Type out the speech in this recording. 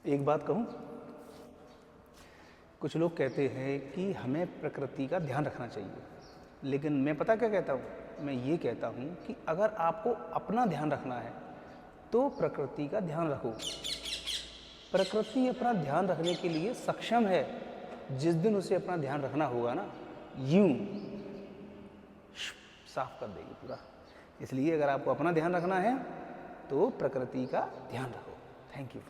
एक बात कहूँ, कुछ लोग कहते हैं कि हमें प्रकृति का ध्यान रखना चाहिए, लेकिन मैं पता क्या कहता हूँ, मैं ये कहता हूँ कि अगर आपको अपना ध्यान रखना है तो प्रकृति का ध्यान रखो। प्रकृति अपना ध्यान रखने के लिए सक्षम है। जिस दिन उसे अपना ध्यान रखना होगा ना, यूं साफ कर देगी पूरा। इसलिए अगर आपको अपना ध्यान रखना है तो प्रकृति का ध्यान रखो। Thank you.